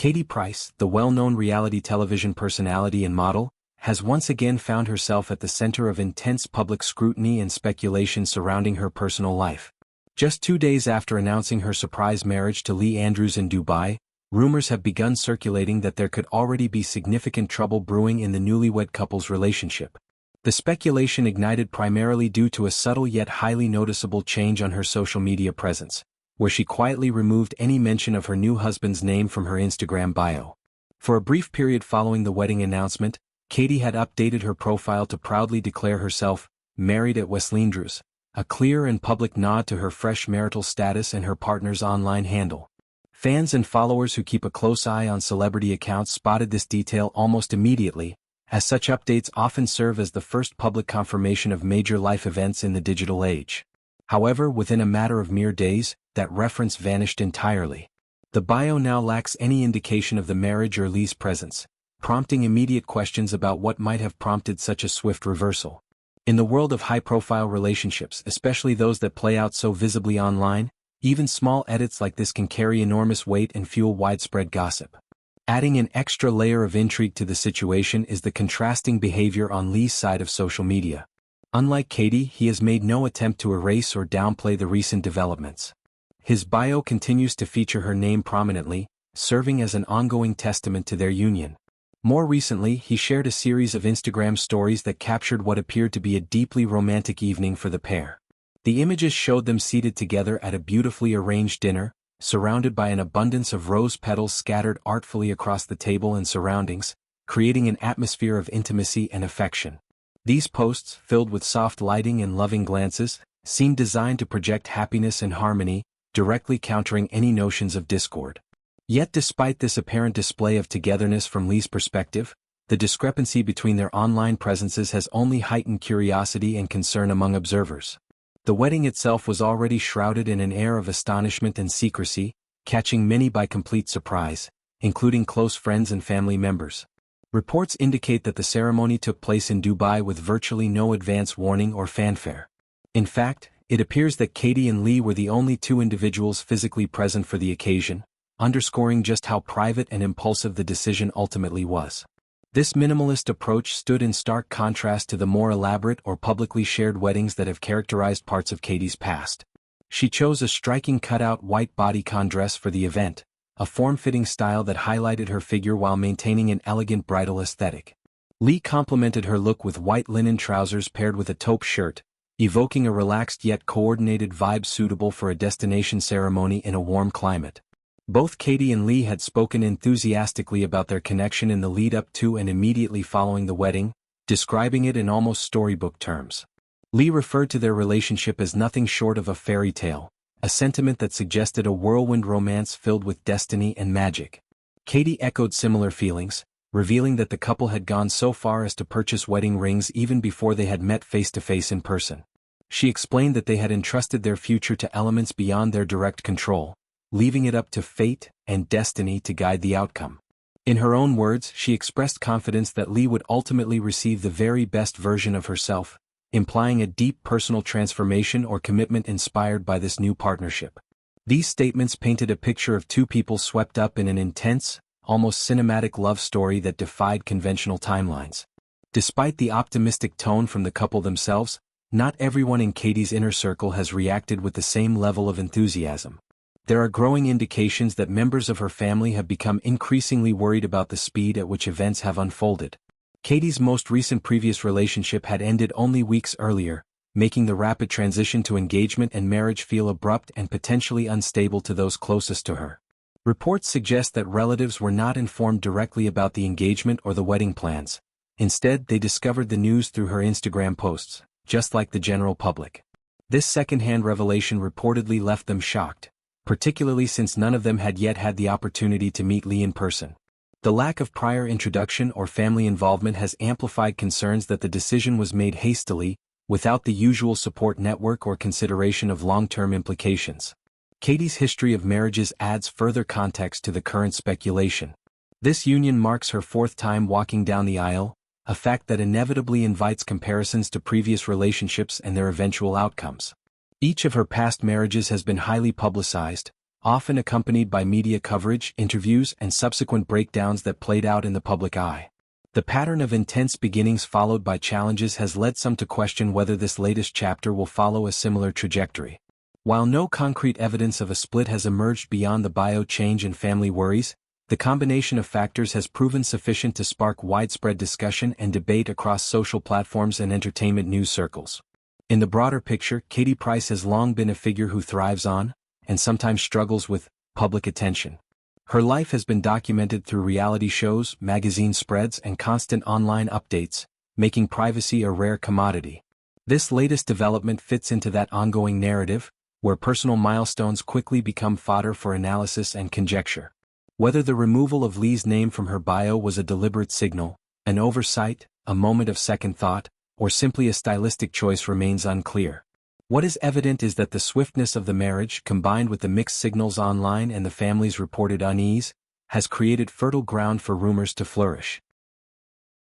Katie Price, the well-known reality television personality and model, has once again found herself at the center of intense public scrutiny and speculation surrounding her personal life. Just 2 days after announcing her surprise marriage to Lee Andrews in Dubai, rumors have begun circulating that there could already be significant trouble brewing in the newlywed couple's relationship. The speculation ignited primarily due to a subtle yet highly noticeable change on her social media presence, where she quietly removed any mention of her new husband's name from her Instagram bio. For a brief period following the wedding announcement, Katie had updated her profile to proudly declare herself married at Westleandrews, a clear and public nod to her fresh marital status and her partner's online handle. Fans and followers who keep a close eye on celebrity accounts spotted this detail almost immediately, as such updates often serve as the first public confirmation of major life events in the digital age. However, within a matter of mere days, that reference vanished entirely. The bio now lacks any indication of the marriage or Lee's presence, prompting immediate questions about what might have prompted such a swift reversal. In the world of high-profile relationships, especially those that play out so visibly online, even small edits like this can carry enormous weight and fuel widespread gossip. Adding an extra layer of intrigue to the situation is the contrasting behavior on Lee's side of social media. Unlike Katie, he has made no attempt to erase or downplay the recent developments. His bio continues to feature her name prominently, serving as an ongoing testament to their union. More recently, he shared a series of Instagram stories that captured what appeared to be a deeply romantic evening for the pair. The images showed them seated together at a beautifully arranged dinner, surrounded by an abundance of rose petals scattered artfully across the table and surroundings, creating an atmosphere of intimacy and affection. These posts, filled with soft lighting and loving glances, seemed designed to project happiness and harmony, directly countering any notions of discord. Yet despite this apparent display of togetherness from Lee's perspective, the discrepancy between their online presences has only heightened curiosity and concern among observers. The wedding itself was already shrouded in an air of astonishment and secrecy, catching many by complete surprise, including close friends and family members. Reports indicate that the ceremony took place in Dubai with virtually no advance warning or fanfare. In fact, it appears that Katie and Lee were the only two individuals physically present for the occasion, underscoring just how private and impulsive the decision ultimately was. This minimalist approach stood in stark contrast to the more elaborate or publicly shared weddings that have characterized parts of Katie's past. She chose a striking cutout white bodycon dress for the event, a form-fitting style that highlighted her figure while maintaining an elegant bridal aesthetic. Lee complemented her look with white linen trousers paired with a taupe shirt, evoking a relaxed yet coordinated vibe suitable for a destination ceremony in a warm climate. Both Katie and Lee had spoken enthusiastically about their connection in the lead-up to and immediately following the wedding, describing it in almost storybook terms. Lee referred to their relationship as nothing short of a fairy tale, a sentiment that suggested a whirlwind romance filled with destiny and magic. Katie echoed similar feelings, revealing that the couple had gone so far as to purchase wedding rings even before they had met face-to-face in person. She explained that they had entrusted their future to elements beyond their direct control, leaving it up to fate and destiny to guide the outcome. In her own words, she expressed confidence that Lee would ultimately receive the very best version of herself, implying a deep personal transformation or commitment inspired by this new partnership. These statements painted a picture of two people swept up in an intense, almost cinematic love story that defied conventional timelines. Despite the optimistic tone from the couple themselves, not everyone in Katie's inner circle has reacted with the same level of enthusiasm. There are growing indications that members of her family have become increasingly worried about the speed at which events have unfolded. Katie's most recent previous relationship had ended only weeks earlier, making the rapid transition to engagement and marriage feel abrupt and potentially unstable to those closest to her. Reports suggest that relatives were not informed directly about the engagement or the wedding plans. Instead, they discovered the news through her Instagram posts, just like the general public. This second-hand revelation reportedly left them shocked, particularly since none of them had yet had the opportunity to meet Lee in person. The lack of prior introduction or family involvement has amplified concerns that the decision was made hastily, without the usual support network or consideration of long-term implications. Katie's history of marriages adds further context to the current speculation. This union marks her fourth time walking down the aisle, a fact that inevitably invites comparisons to previous relationships and their eventual outcomes. Each of her past marriages has been highly publicized, often accompanied by media coverage, interviews, and subsequent breakdowns that played out in the public eye. The pattern of intense beginnings followed by challenges has led some to question whether this latest chapter will follow a similar trajectory. While no concrete evidence of a split has emerged beyond the bio change and family worries, the combination of factors has proven sufficient to spark widespread discussion and debate across social platforms and entertainment news circles. In the broader picture, Katie Price has long been a figure who thrives on, and sometimes struggles with, public attention. Her life has been documented through reality shows, magazine spreads, and constant online updates, making privacy a rare commodity. This latest development fits into that ongoing narrative, where personal milestones quickly become fodder for analysis and conjecture. Whether the removal of Lee's name from her bio was a deliberate signal, an oversight, a moment of second thought, or simply a stylistic choice remains unclear. What is evident is that the swiftness of the marriage, combined with the mixed signals online and the family's reported unease, has created fertile ground for rumors to flourish.